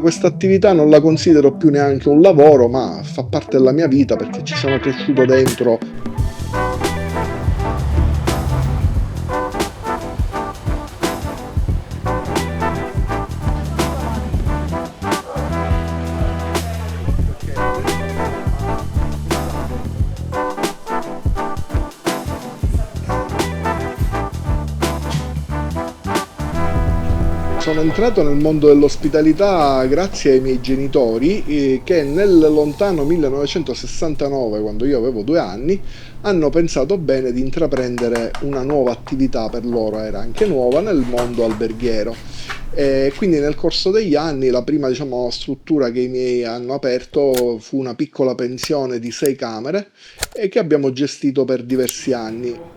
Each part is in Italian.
Questa attività non la considero più neanche un lavoro, ma fa parte della mia vita perché ci sono cresciuto dentro. Sono entrato nel mondo dell'ospitalità grazie ai miei genitori che nel lontano 1969, quando io avevo 2 anni, hanno pensato bene di intraprendere una nuova attività, per loro era anche nuova, nel mondo alberghiero. E quindi nel corso degli anni la prima, diciamo, struttura che i miei hanno aperto fu una piccola pensione di 6 camere e che abbiamo gestito per diversi anni.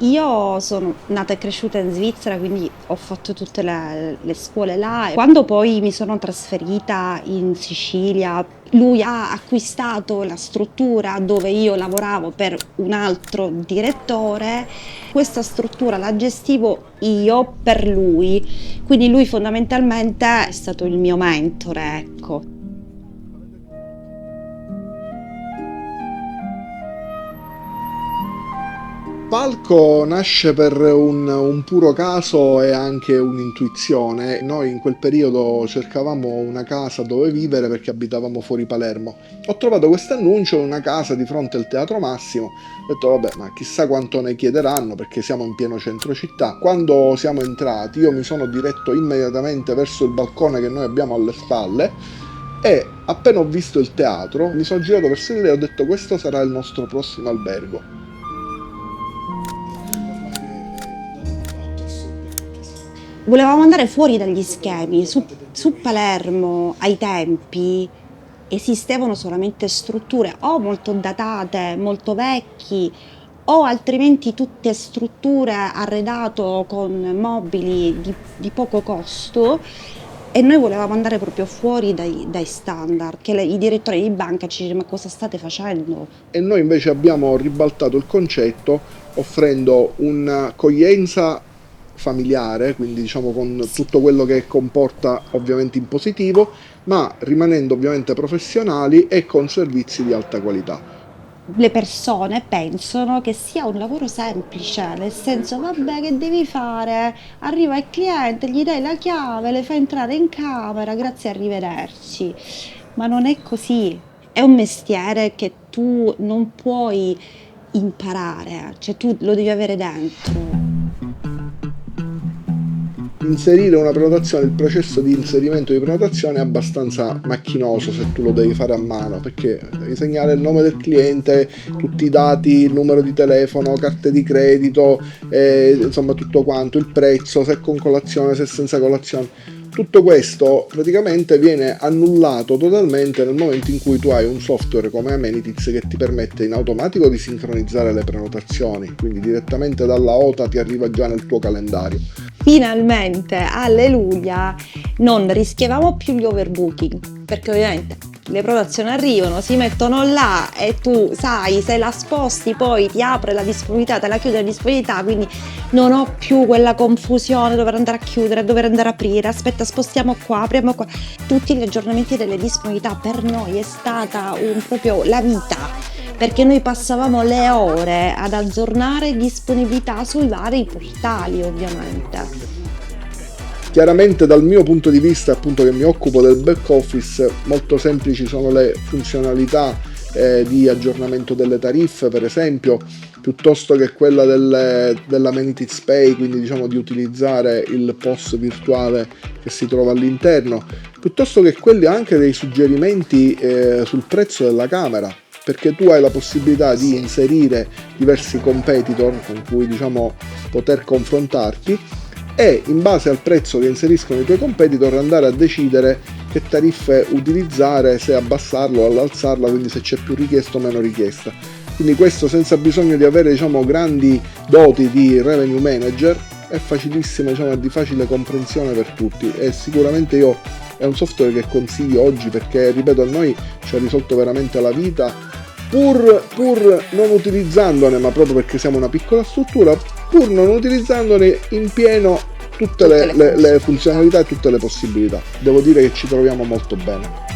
Io sono nata e cresciuta in Svizzera, quindi ho fatto tutte le scuole là. Quando poi mi sono trasferita in Sicilia, lui ha acquistato la struttura dove io lavoravo per un altro direttore. Questa struttura la gestivo io per lui, quindi lui fondamentalmente è stato il mio mentore, ecco. Falco nasce per un puro caso e anche un'intuizione. Noi in quel periodo cercavamo una casa dove vivere perché abitavamo fuori Palermo. Ho trovato questo annuncio, una casa di fronte al Teatro Massimo. Ho detto vabbè, ma chissà quanto ne chiederanno perché siamo in pieno centro città. Quando siamo entrati io mi sono diretto immediatamente verso il balcone che noi abbiamo alle spalle e appena ho visto il teatro mi sono girato verso di lei e ho detto questo sarà il nostro prossimo albergo. Volevamo andare fuori dagli schemi, su Palermo ai tempi esistevano solamente strutture o molto datate, molto vecchi, o altrimenti tutte strutture arredato con mobili di poco costo e noi volevamo andare proprio fuori dai standard, che i direttori di banca ci dicevano ma cosa state facendo? E noi invece abbiamo ribaltato il concetto offrendo un'accoglienza familiare, quindi diciamo con tutto quello che comporta ovviamente in positivo, ma rimanendo ovviamente professionali e con servizi di alta qualità. Le persone pensano che sia un lavoro semplice, nel senso, vabbè, che devi fare? Arriva il cliente, gli dai la chiave, le fai entrare in camera, grazie, arrivederci. Ma non è così. È un mestiere che tu non puoi imparare, cioè tu lo devi avere dentro. Inserire una prenotazione, il processo di inserimento di prenotazione è abbastanza macchinoso se tu lo devi fare a mano, perché devi segnare il nome del cliente, tutti i dati, il numero di telefono, carte di credito, insomma tutto quanto, il prezzo, se è con colazione, se è senza colazione. Tutto questo praticamente viene annullato totalmente nel momento in cui tu hai un software come Amenities che ti permette in automatico di sincronizzare le prenotazioni, quindi direttamente dalla OTA ti arriva già nel tuo calendario. Finalmente, alleluia, non rischiavamo più gli overbooking, perché ovviamente le prenotazioni arrivano, si mettono là e tu sai, se la sposti poi ti apre la disponibilità, te la chiude la disponibilità, quindi non ho più quella confusione, dover andare a chiudere, dover andare a aprire, aspetta spostiamo qua, apriamo qua. Tutti gli aggiornamenti delle disponibilità per noi è stata proprio la vita. Perché noi passavamo le ore ad aggiornare disponibilità sui vari portali, ovviamente. Chiaramente dal mio punto di vista, appunto che mi occupo del back office, molto semplici sono le funzionalità di aggiornamento delle tariffe, per esempio, piuttosto che quella dell'Amenities Pay, quindi diciamo di utilizzare il POS virtuale che si trova all'interno, piuttosto che quelli anche dei suggerimenti sul prezzo della camera, perché tu hai la possibilità di inserire diversi competitor con cui diciamo poter confrontarti e in base al prezzo che inseriscono i tuoi competitor andare a decidere che tariffe utilizzare, se abbassarlo o alzarla, quindi se c'è più richiesta o meno richiesta. Quindi questo senza bisogno di avere diciamo grandi doti di revenue manager, è facilissimo, diciamo, è di facile comprensione per tutti e sicuramente è un software che consiglio oggi perché ripeto a noi ci ha risolto veramente la vita pur non utilizzandone, ma proprio perché siamo una piccola struttura, pur non utilizzandone in pieno tutte le funzionalità e tutte le possibilità. Devo dire che ci troviamo molto bene.